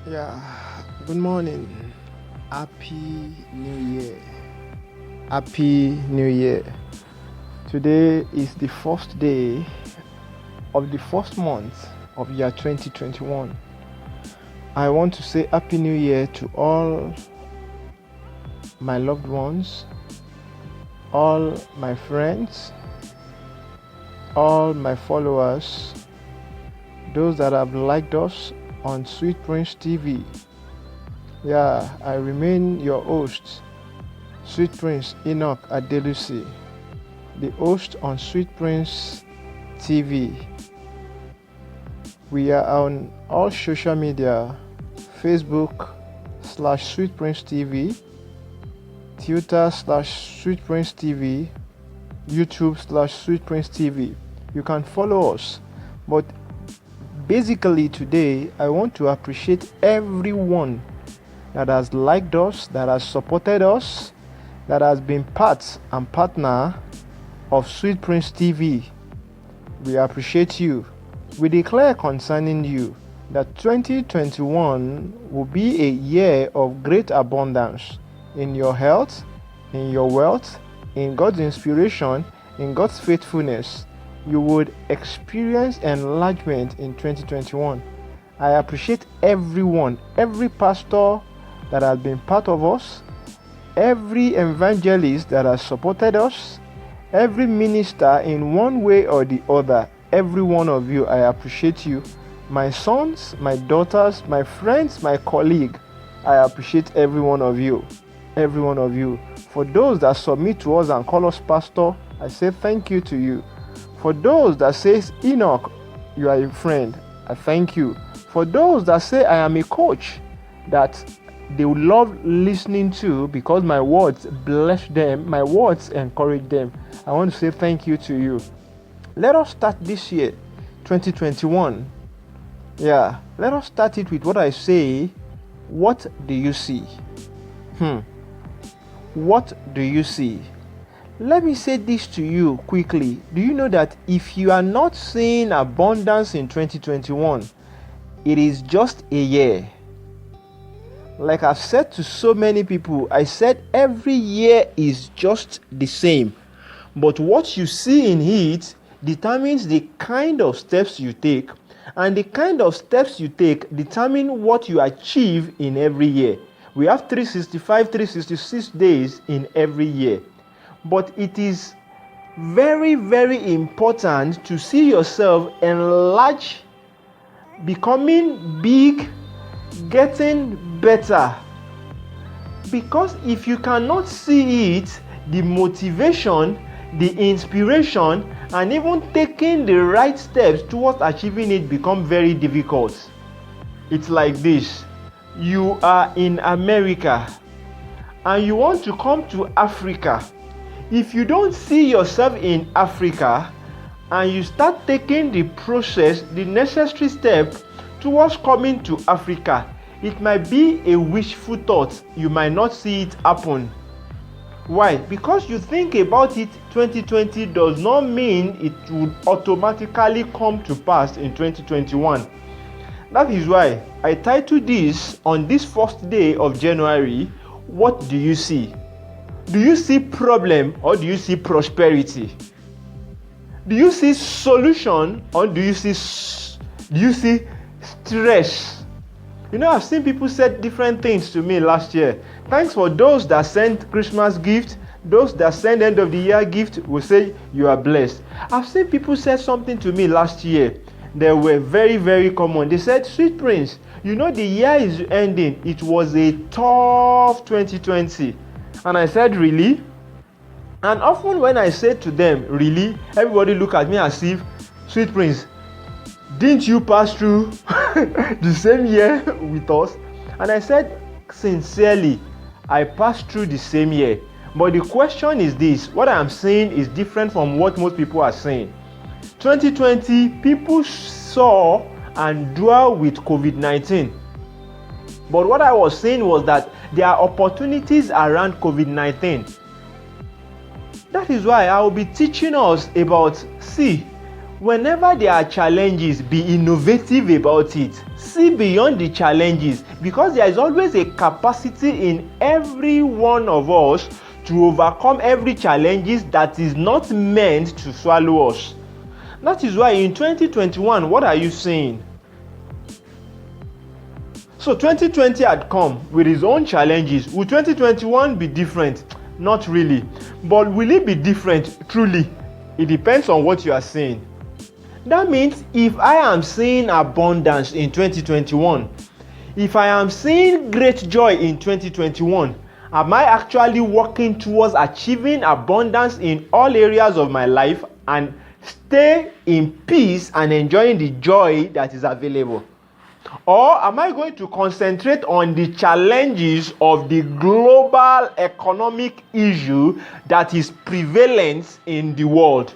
Yeah, good morning. Happy New Year. Happy New Year. Today is the first day of the first month of year 2021. I want to say Happy New Year to all my loved ones, all my friends, all my followers, those that have liked us on Sweet Prince TV. Yeah, I remain your host, Sweet Prince Enoch Adelusi, the host on Sweet Prince TV. We are on all social media: Facebook /Sweet Prince TV, Twitter /Sweet Prince TV, YouTube /Sweet Prince TV. You can follow us. But basically today, I want to appreciate everyone that has liked us, that has supported us, that has been part and partner of Sweet Prince TV. We appreciate you. We declare concerning you that 2021 will be a year of great abundance in your health, in your wealth, in God's inspiration, in God's faithfulness. You would experience enlargement in 2021. I appreciate everyone, every pastor that has been part of us, every evangelist that has supported us, every minister in one way or the other. Every one of you, I appreciate you. My sons, my daughters, my friends, my colleague, I appreciate every one of you. Every one of you. For those that submit to us and call us pastor, I say thank you to you. For those that says, Enoch, you are a friend, I thank you. For those that say I am a coach, that they will love listening to because my words bless them, my words encourage them, I want to say thank you to you. Let us start this year, 2021. Yeah, let us start it with what I say. What do you see? What do you see? Let me say this to you quickly. Do you know that if you are not seeing abundance in 2021, it is just a year? Like I've said to so many people, I said every year is just the same. But what you see in it determines the kind of steps you take, and the kind of steps you take determine what you achieve in every year. We have 365, 366 days in every year. But it is very, very important to see yourself enlarge, becoming big, getting better. Because if you cannot see it, the motivation, the inspiration, and even taking the right steps towards achieving it become very difficult. It's like this. You are in America and you want to come to Africa. If you don't see yourself in Africa and you start taking the process, the necessary step towards coming to Africa, it might be a wishful thought. You might not see it happen. Why? Because you think about it, 2020 does not mean it would automatically come to pass in 2021. That is why I titled this on this first day of January, what do you see? Do you see problem or do you see prosperity? Do you see solution or do you see stress? You know, I've seen people say different things to me last year. Thanks for those that sent Christmas gift. Those that send end of the year gift will say you are blessed. I've seen people say something to me last year. They were very, very common. They said, Sweet Prince, you know the year is ending. It was a tough 2020. And I said, really? And often when I said to them, really, everybody look at me as if, Sweet Prince, didn't you pass through the same year with us? And I said, sincerely, I passed through the same year. But the question is this, what I am saying is different from what most people are saying. 2020, people saw and dwell with COVID-19. But what I was saying was that there are opportunities around COVID-19. That is why I will be teaching us about, Whenever there are challenges, be innovative about it. See beyond the challenges, because there is always a capacity in every one of us to overcome every challenges that is not meant to swallow us. That is why in 2021, what are you saying? So 2020 had come with its own challenges. Will 2021 be different? Not really. But will it be different? Truly. It depends on what you are saying. That means if I am seeing abundance in 2021, if I am seeing great joy in 2021, am I actually working towards achieving abundance in all areas of my life and stay in peace and enjoying the joy that is available? Or am I going to concentrate on the challenges of the global economic issue that is prevalent in the world?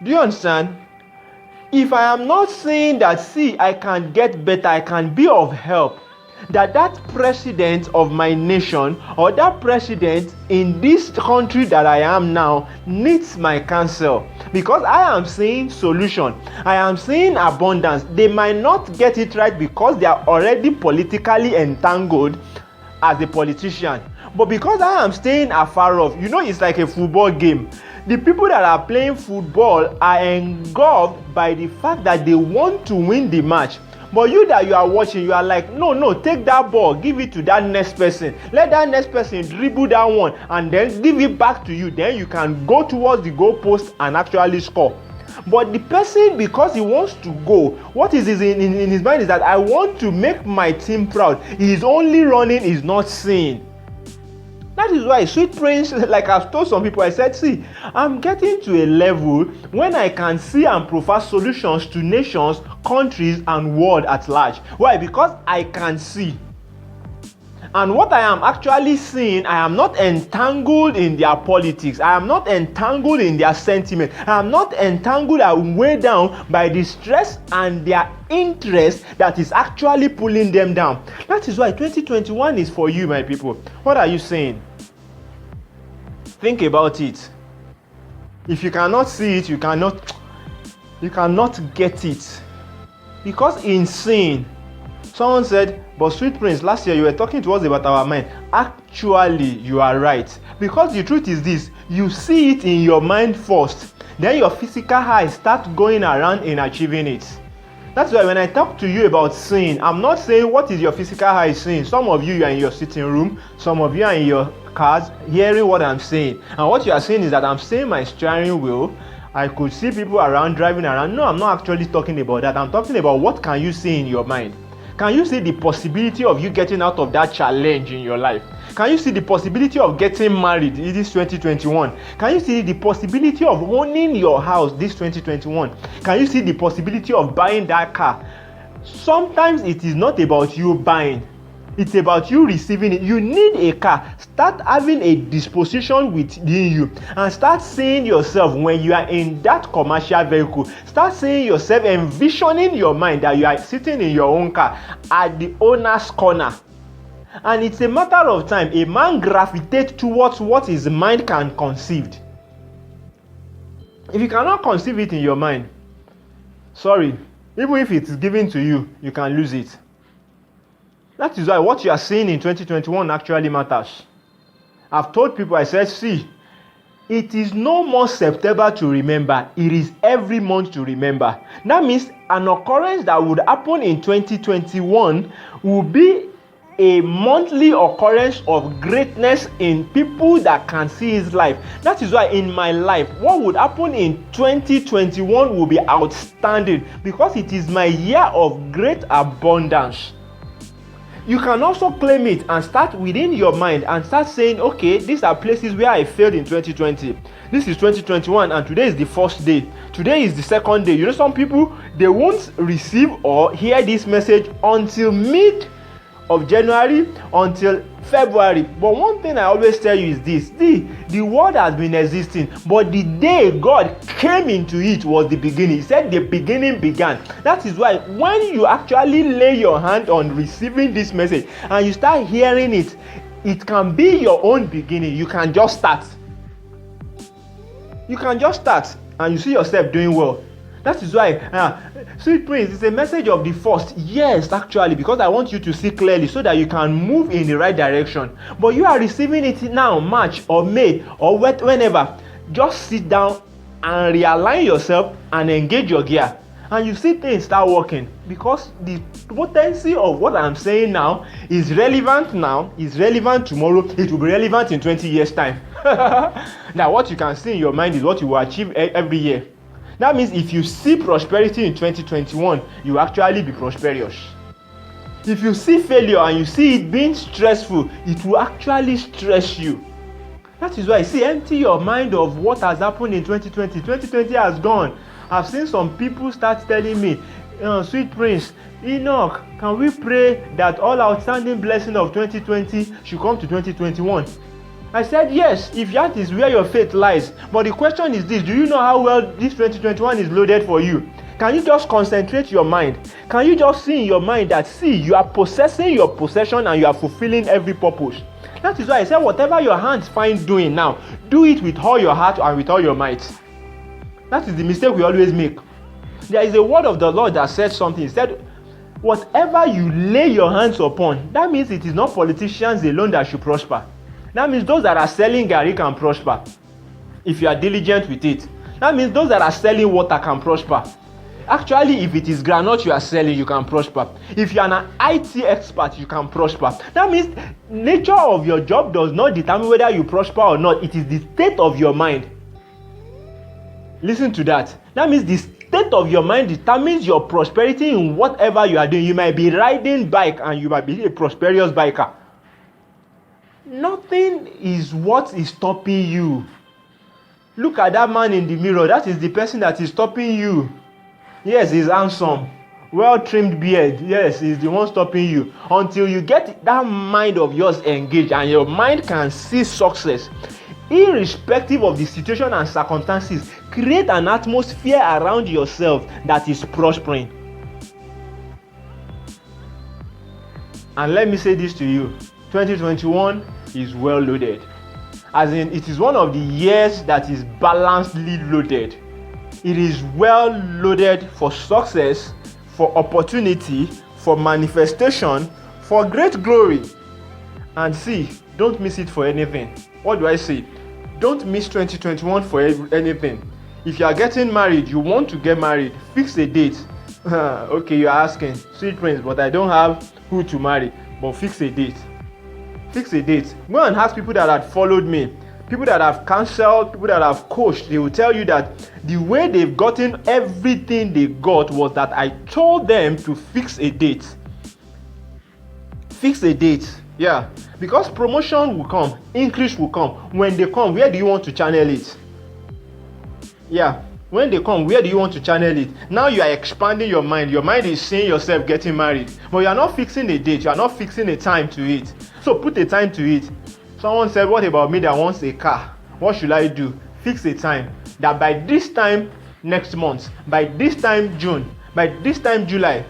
Do you understand? If I am not saying that, see, I can get better, I can be of help, that president of my nation or that president in this country that I am now needs my counsel, because I am seeing solution, I am seeing abundance. They might not get it right because they are already politically entangled as a politician, but because I am staying afar off, it's like a football game. The people that are playing football are engulfed by the fact that they want to win the match. But you that you are watching, you are like, no, take that ball, give it to that next person. Let that next person dribble that one and then give it back to you. Then you can go towards the goal post and actually score. But the person, because he wants to go, what is in his mind is that I want to make my team proud. He is only running, he's not seeing. That is why Sweet Prince, like I've told some people, I said, see, I'm getting to a level when I can see and provide solutions to nations, countries, and world at large. Why? Because I can see. And what I am actually seeing, I am not entangled in their politics. I am not entangled in their sentiment. I am not entangled and weighed down by the stress and their interest that is actually pulling them down. That is why 2021 is for you, my people. What are you saying? Think about it. If you cannot see it, you cannot get it. Because in sin, someone said, but Sweet Prince, last year you were talking to us about our mind. Actually, you are right. Because the truth is this, you see it in your mind first. Then your physical eyes start going around in achieving it. That's why when I talk to you about sin, I'm not saying what is your physical eye seeing. Some of you are in your sitting room, some of you are in your cars hearing what I'm saying. And what you are saying is that I'm seeing my steering wheel. I could see people around driving around. No, I'm not actually talking about that. I'm talking about what can you see in your mind. Can you see the possibility of you getting out of that challenge in your life? Can you see the possibility of getting married in this 2021? Can you see the possibility of owning your house this 2021? Can you see the possibility of buying that car? Sometimes it is not about you buying. It's about you receiving it. You need a car. Start having a disposition within you and start seeing yourself when you are in that commercial vehicle. Start seeing yourself, envisioning your mind that you are sitting in your own car at the owner's corner. And it's a matter of time. A man gravitates towards what his mind can conceive. If you cannot conceive it in your mind, sorry, even if it is given to you, you can lose it. That is why what you are seeing in 2021 actually matters. I've told people, I said, see, it is no more September to remember. It is every month to remember. That means an occurrence that would happen in 2021 will be a monthly occurrence of greatness in people that can see his life. That is why in my life, what would happen in 2021 will be outstanding because it is my year of great abundance. You can also claim it and start within your mind and start saying, okay, these are places where I failed in 2020. This is 2021 and today is the first day. Today is the second day. You know, some people, they won't receive or hear this message until mid of January, until February. But one thing I always tell you is this: the world has been existing, but the day God came into it was the beginning. He said the beginning began. That is why when you actually lay your hand on receiving this message and you start hearing it, it can be your own beginning. You can just start. You can just start. and you see yourself doing well. That is why, Sweet Prince, it's a message of the first. Yes, actually, because I want you to see clearly so that you can move in the right direction. But you are receiving it now, March or May or whenever. Just sit down and realign yourself and engage your gear. And you see things start working, because the potency of what I'm saying now is relevant now, is relevant tomorrow, it will be relevant in 20 years' time. Now, what you can see in your mind is what you will achieve every year. That means if you see prosperity in 2021, you will actually be prosperous. If you see failure and you see it being stressful, it will actually stress you. That is why, see, empty your mind of what has happened in 2020. 2020 has gone. I've seen some people start telling me, Sweet Prince, Enoch, can we pray that all outstanding blessing of 2020 should come to 2021? I said yes, if that is where your faith lies. But the question is this: do you know how well this 2021 is loaded for you? Can you just concentrate your mind? Can you just see in your mind that, see, you are possessing your possession and you are fulfilling every purpose? That is why I said whatever your hands find doing now, do it with all your heart and with all your might. That is the mistake we always make. There is a word of the Lord that said something. He said, whatever you lay your hands upon, that means it is not politicians alone that should prosper. That means those that are selling garri can prosper if you are diligent with it. That means those that are selling water can prosper. Actually, if it is groundnut you are selling, you can prosper. If you are an IT expert, you can prosper. That means nature of your job does not determine whether you prosper or not. It is the state of your mind. Listen to that. That means the state of your mind determines your prosperity in whatever you are doing. You might be riding bike and you might be a prosperous biker. Nothing is what is stopping you. Look at that man in the mirror. That is the person that is stopping you. Yes, he's handsome, well-trimmed beard. Yes, he's the one stopping you. Until you get that mind of yours engaged and your mind can see success, irrespective of the situation and circumstances, create an atmosphere around yourself that is prospering. And let me say this to you, 2021 is well loaded. As in, it is one of the years that is balancedly loaded. It is well loaded for success, for opportunity, for manifestation, for great glory. And see, don't miss it for anything. What do I say? Don't miss 2021 for anything. If you are getting married, you want to get married, fix a date. Okay, you are asking, Sweet Prince, but I don't have who to marry. But fix a date. Fix a date. Go and ask people that have followed me, people that have counseled, people that have coached. They will tell you that the way they've gotten everything they got was that I told them to fix a date. Fix a date. Yeah. Because promotion will come, increase will come. When they come, where do you want to channel it? Yeah. When they come, where do you want to channel it? Now you are expanding your mind. Your mind is seeing yourself getting married. But you are not fixing a date. You are not fixing a time to it. So put a time to it. Someone said, what about me that wants a car? What should I do? Fix a time. That by this time next month, by this time June, by this time July,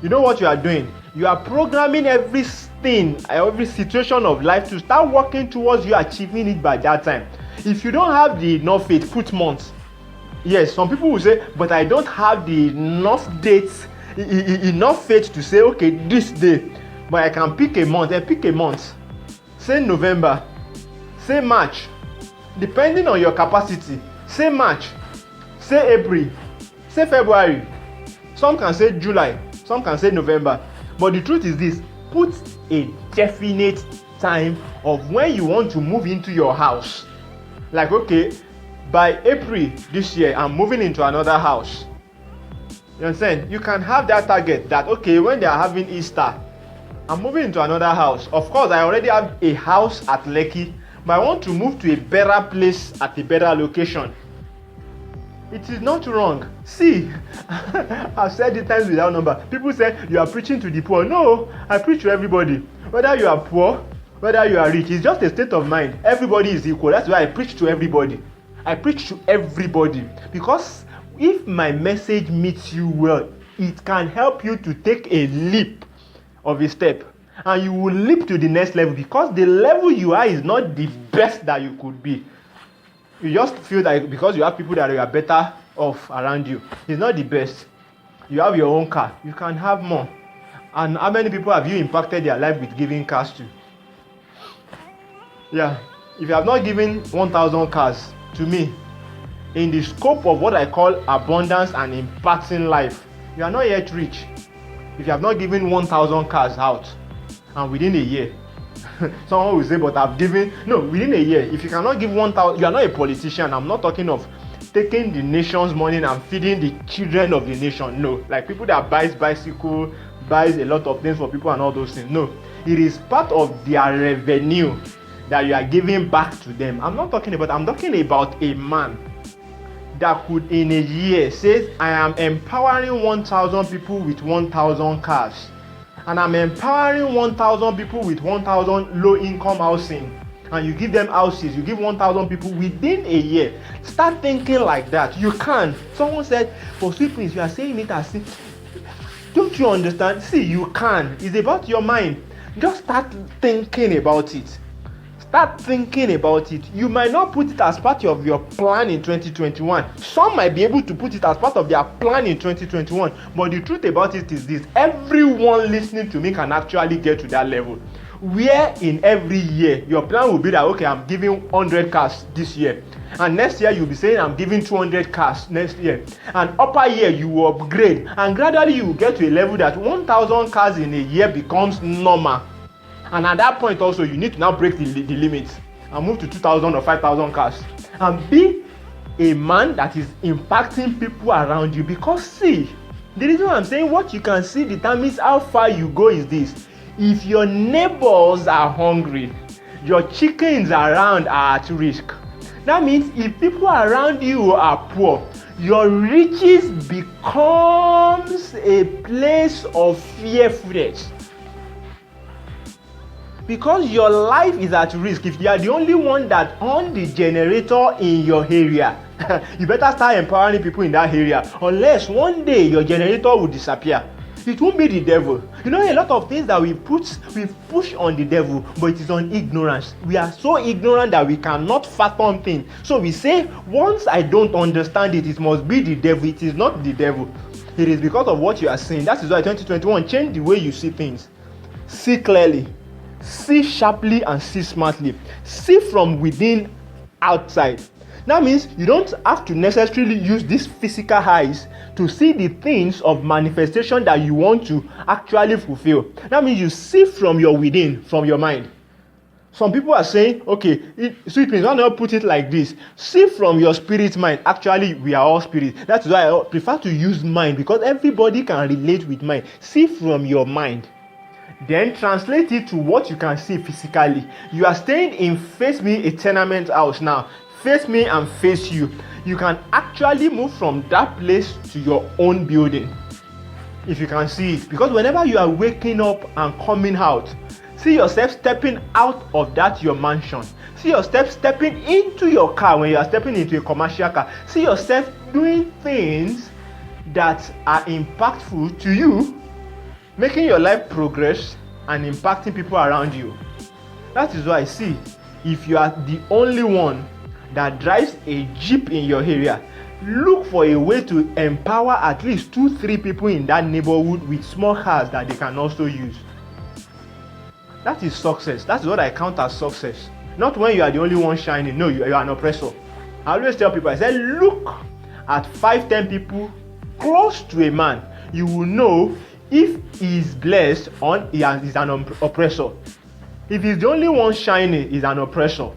you know what you are doing? You are programming everything, every situation of life to start working towards you achieving it by that time. If you don't have the enough faith, put months. Yes, some people will say, but I don't have the enough dates, enough faith to say, okay, this day. But I can pick a month. Pick a month. Say November. Say March. Depending on your capacity. Say March. Say April. Say February. Some can say July. Some can say November. But the truth is this. Put a definite time of when you want to move into your house. Like, okay, by April this year, I'm moving into another house. You understand? You can have that target that, okay, when they are having Easter, I'm moving into another house. Of course, I already have a house at Lekki, but I want to move to a better place at a better location. It is not wrong. See, I've said it times without number. People say you are preaching to the poor. No, I preach to everybody. Whether you are poor, whether you are rich, it's just a state of mind. Everybody is equal. That's why I preach to everybody. I preach to everybody. Because if my message meets you well, it can help you to take a leap of a step. And you will leap to the next level, because the level you are is not the best that you could be. you just feel like because you have people that are better off around you, it's not the best. You have your own car, you can have more. And how many people have you impacted their life with giving cars to? Yeah, if you have not given 1,000 cars to me, in the scope of what I call abundance and impacting life, you are not yet rich. If you have not given 1,000 cars out, and within a year, someone will say, but I've given, no, within a year, if you cannot give 1,000, you are not a politician. I'm not talking of taking the nation's money and feeding the children of the nation. No, like people that buys bicycle, buys a lot of things for people and all those things. No, it is part of their revenue that you are giving back to them. I'm talking about a man that could in a year say, I am empowering 1,000 people with 1,000 cars, and I'm empowering 1,000 people with 1,000 low income housing, and you give them houses, you give 1,000 people within a year. Start thinking like that. You can. Someone said, for sweet prince, you are saying it as if, don't you understand? See, you can. It's about your mind. Just start thinking about it. Start thinking about it. You might not put it as part of your plan in 2021. Some might be able to put it as part of their plan in 2021. But the truth about it is this: everyone listening to me can actually get to that level. Where in every year, your plan will be that, okay, I'm giving 100 cars this year. And next year, you'll be saying, I'm giving 200 cars next year. And upper year, you will upgrade. And gradually, you will get to a level that 1,000 cars in a year becomes normal. And at that point also, you need to now break the limits and move to 2,000 or 5,000 cars. And be a man that is impacting people around you. Because see, the reason why I'm saying what you can see determines how far you go is this. If your neighbors are hungry, your chickens around are at risk. That means if people around you are poor, your riches becomes a place of fearfulness. Because your life is at risk. If you are the only one that on the generator in your area, you better start empowering people in that area. Unless one day your generator will disappear. It won't be the devil. You know, a lot of things that we push on the devil, but it is on ignorance. We are so ignorant that we cannot fathom things. So we say, once I don't understand it, it must be the devil. It is not the devil. It is because of what you are saying. That is why 2021, change the way you see things. See clearly. See sharply and see smartly. See from within outside. That means you don't have to necessarily use these physical eyes to see the things of manifestation that you want to actually fulfill. That means you see from your within, from your mind. Some people are saying, okay, sweet prince, why not put it like this? See from your spirit mind. Actually, we are all spirit. That's why I prefer to use mind, because everybody can relate with mind. See from your mind. Then translate it to what you can see physically. You are staying in Face Me, a tenement house now. Face me and face you. You can actually move from that place to your own building, if you can see it. Because whenever you are waking up and coming out, see yourself stepping out of that your mansion. See yourself stepping into your car when you are stepping into a commercial car. See yourself doing things that are impactful to you, making your life progress and impacting people around you. That is why I see, if you are the only one that drives a jeep in your area, look for a way to empower at least 2-3 people in that neighborhood with small cars that they can also use. That is success. That is what I count as success. Not when you are the only one shining. No, you are an oppressor. I always tell people, I say, look at 5-10 people close to a man. You will know if he is blessed or he is an oppressor. If he's the only one shining, he's an oppressor.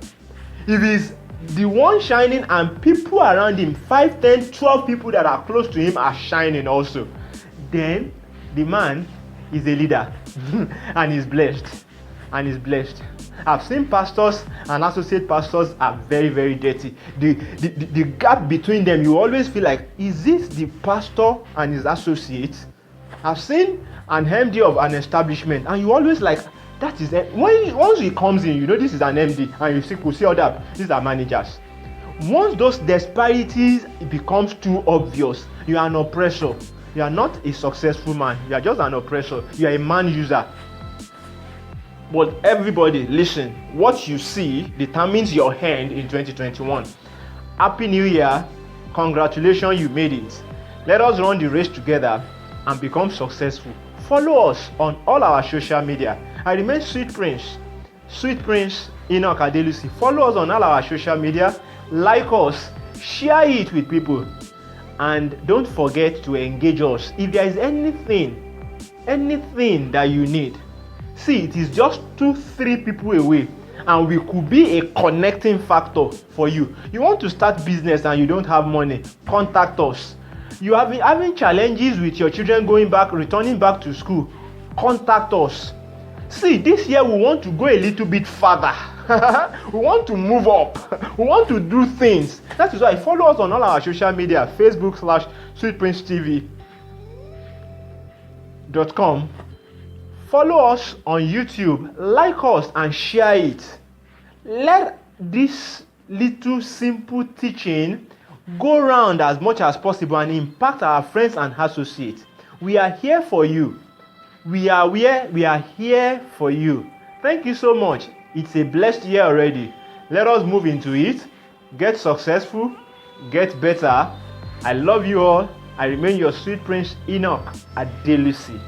If he's the one shining and people around him, 5, 10, 12 people that are close to him are shining also, then the man is a leader and is blessed. I've seen pastors and associate pastors are very, very dirty. The gap between them, you always feel like, is this the pastor and his associates? I've seen an MD of an establishment and you always like, that is it. Once he comes in, you know this is an MD, and you could see other, these are managers. Once those disparities becomes too obvious, you are an oppressor. You are not a successful man. You are just an oppressor. You are a man user. But everybody, listen. What you see determines your hand in 2021. Happy New Year. Congratulations, you made it. Let us run the race together and become successful. Follow us on all our social media. I remain Sweet Prince Enoch Adelusi. Follow us on all our social media. Like us, share it with people, and don't forget to engage us. If there is anything that you need, see, it is just 2-3 people away, and we could be a connecting factor for you. You want to start business and you don't have money, contact us. You have been having challenges with your children returning back to school, contact us. See, this year we want to go a little bit further. We want to move up. We want to do things. That is why follow us on all our social media, Facebook/sweetprincetv.com. Follow us on YouTube, like us and share it. Let this little simple teaching go round as much as possible and impact our friends and associates. We are here for you. We are here for you. Thank you so much. It's a blessed year already. Let us move into it. Get successful. Get better. I love you all. I remain your Sweet Prince Enoch Adelusi.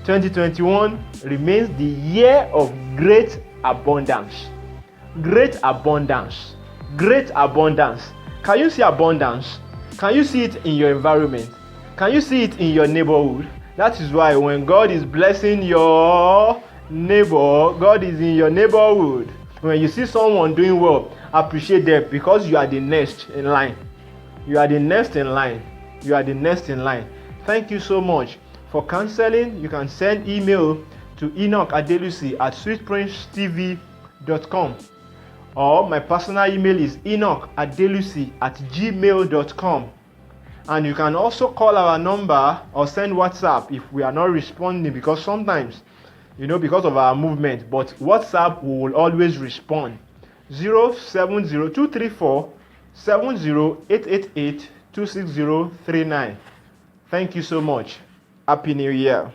2021 remains the year of great abundance. Great abundance. Great abundance. Can you see abundance? Can you see it in your environment? Can you see it in your neighborhood? That is why when God is blessing your neighbor, God is in your neighborhood. When you see someone doing well, appreciate them, because you are the next in line. You are the next in line. You are the next in line. Thank you so much. For counseling, you can send email to enochadelusi@sweetprincetv.com, or my personal email is enochadelusi@gmail.com. And you can also call our number or send WhatsApp if we are not responding, because sometimes, because of our movement, but WhatsApp will always respond. 070-234-70888-26039. Thank you so much. Happy New Year.